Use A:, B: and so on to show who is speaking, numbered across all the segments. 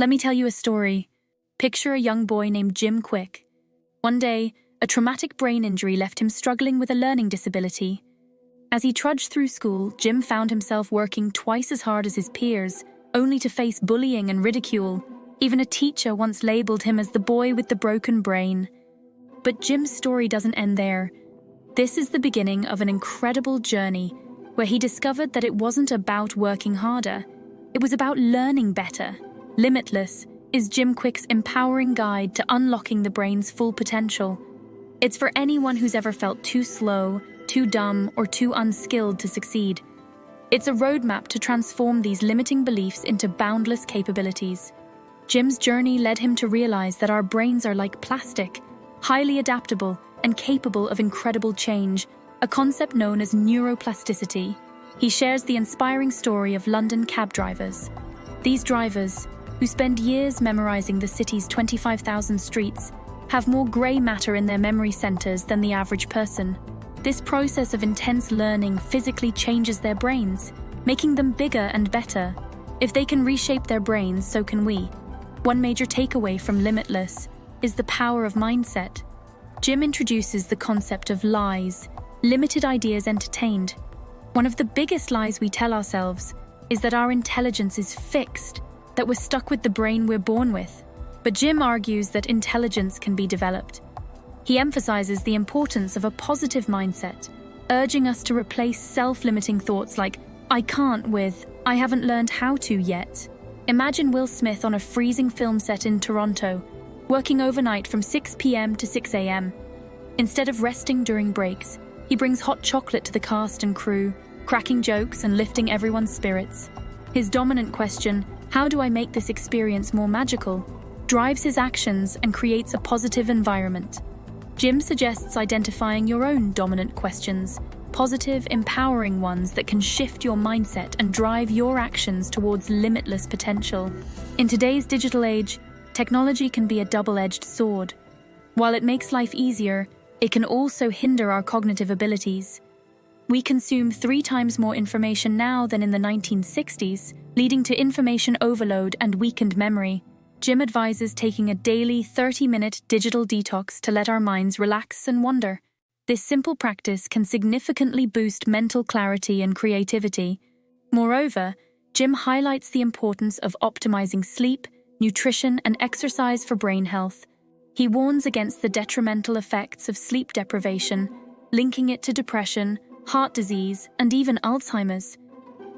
A: Let me tell you a story. Picture a young boy named Jim Kwik. One day, a traumatic brain injury left him struggling with a learning disability. As he trudged through school, Jim found himself working twice as hard as his peers, only to face bullying and ridicule. Even a teacher once labeled him as the boy with the broken brain. But Jim's story doesn't end there. This is the beginning of an incredible journey where he discovered that it wasn't about working harder. It was about learning better. Limitless is Jim Kwik's empowering guide to unlocking the brain's full potential. It's for anyone who's ever felt too slow, too dumb, or too unskilled to succeed. It's a roadmap to transform these limiting beliefs into boundless capabilities. Jim's journey led him to realize that our brains are like plastic, highly adaptable and capable of incredible change, a concept known as neuroplasticity. He shares the inspiring story of London cab drivers. These drivers, who spend years memorizing the city's 25,000 streets, have more grey matter in their memory centers than the average person. This process of intense learning physically changes their brains, making them bigger and better. If they can reshape their brains, so can we. One major takeaway from Limitless is the power of mindset. Jim introduces the concept of lies, limited ideas entertained. One of the biggest lies we tell ourselves is that our intelligence is fixed, that we're stuck with the brain we're born with. But Jim argues that intelligence can be developed. He emphasizes the importance of a positive mindset, urging us to replace self-limiting thoughts like, "I can't" with, "I haven't learned how to yet." Imagine Will Smith on a freezing film set in Toronto, working overnight from 6 p.m. to 6 a.m. Instead of resting during breaks, he brings hot chocolate to the cast and crew, cracking jokes and lifting everyone's spirits. His dominant question, "How do I make this experience more magical?" drives his actions and creates a positive environment. Jim suggests identifying your own dominant questions, positive, empowering ones that can shift your mindset and drive your actions towards limitless potential. In today's digital age, technology can be a double-edged sword. While it makes life easier, it can also hinder our cognitive abilities. We consume 3 times more information now than in the 1960s, leading to information overload and weakened memory. Jim advises taking a daily 30-minute digital detox to let our minds relax and wander. This simple practice can significantly boost mental clarity and creativity. Moreover, Jim highlights the importance of optimizing sleep, nutrition, and exercise for brain health. He warns against the detrimental effects of sleep deprivation, linking it to depression, heart disease, and even Alzheimer's.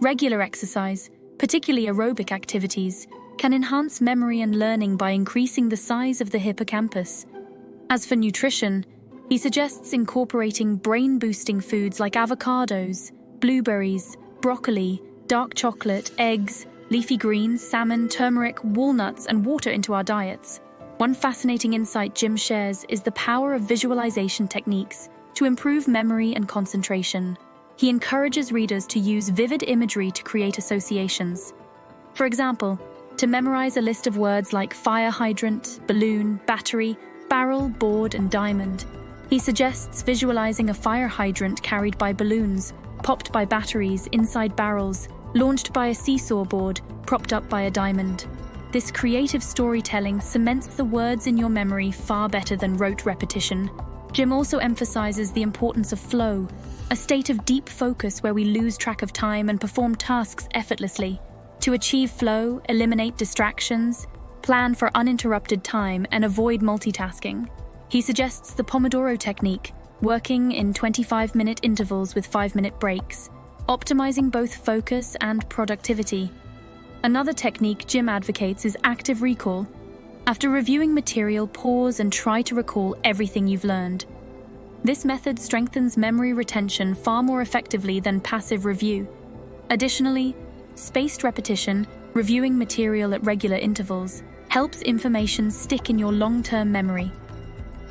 A: Regular exercise, particularly aerobic activities, can enhance memory and learning by increasing the size of the hippocampus. As for nutrition, he suggests incorporating brain-boosting foods like avocados, blueberries, broccoli, dark chocolate, eggs, leafy greens, salmon, turmeric, walnuts, and water into our diets. One fascinating insight Jim shares is the power of visualization techniques to improve memory and concentration. He encourages readers to use vivid imagery to create associations. For example, to memorize a list of words like fire hydrant, balloon, battery, barrel, board, and diamond. He suggests visualizing a fire hydrant carried by balloons, popped by batteries inside barrels, launched by a seesaw board, propped up by a diamond. This creative storytelling cements the words in your memory far better than rote repetition. Jim also emphasizes the importance of flow, a state of deep focus where we lose track of time and perform tasks effortlessly. To achieve flow, eliminate distractions, plan for uninterrupted time, and avoid multitasking. He suggests the Pomodoro technique, working in 25-minute intervals with 5-minute breaks, optimizing both focus and productivity. Another technique Jim advocates is active recall. After reviewing material, pause and try to recall everything you've learned. This method strengthens memory retention far more effectively than passive review. Additionally, spaced repetition, reviewing material at regular intervals, helps information stick in your long-term memory.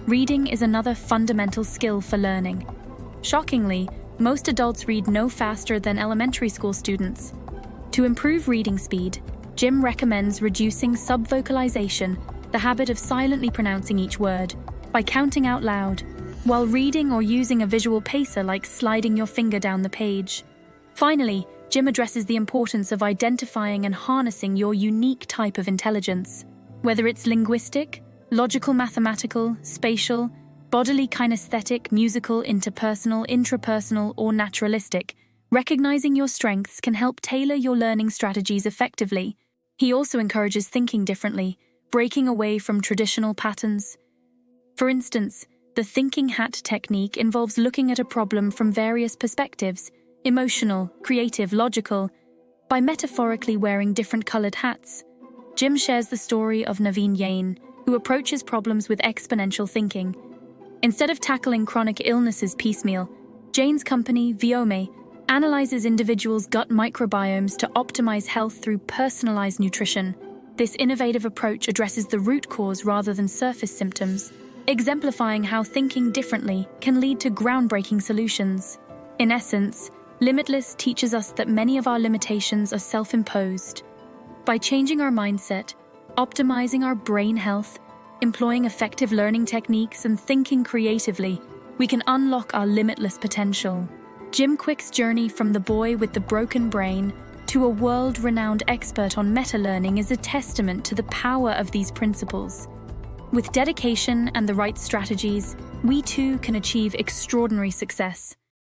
A: Reading is another fundamental skill for learning. Shockingly, most adults read no faster than elementary school students. To improve reading speed, Jim recommends reducing subvocalization, the habit of silently pronouncing each word, by counting out loud, while reading or using a visual pacer like sliding your finger down the page. Finally, Jim addresses the importance of identifying and harnessing your unique type of intelligence. Whether it's linguistic, logical, mathematical, spatial, bodily, kinesthetic, musical, interpersonal, intrapersonal, or naturalistic, recognizing your strengths can help tailor your learning strategies effectively. He also encourages thinking differently, breaking away from traditional patterns. For instance, the thinking hat technique involves looking at a problem from various perspectives: emotional, creative, logical, by metaphorically wearing different colored hats. Jim shares the story of Naveen Yain, who approaches problems with exponential thinking. Instead of tackling chronic illnesses piecemeal, Jain's company, Viome, analyzes individuals' gut microbiomes to optimize health through personalized nutrition. This innovative approach addresses the root cause rather than surface symptoms, exemplifying how thinking differently can lead to groundbreaking solutions. In essence, Limitless teaches us that many of our limitations are self-imposed. By changing our mindset, optimizing our brain health, employing effective learning techniques, and thinking creatively, we can unlock our limitless potential. Jim Kwik's journey from the boy with the broken brain to a world-renowned expert on meta-learning is a testament to the power of these principles. With dedication and the right strategies, we too can achieve extraordinary success.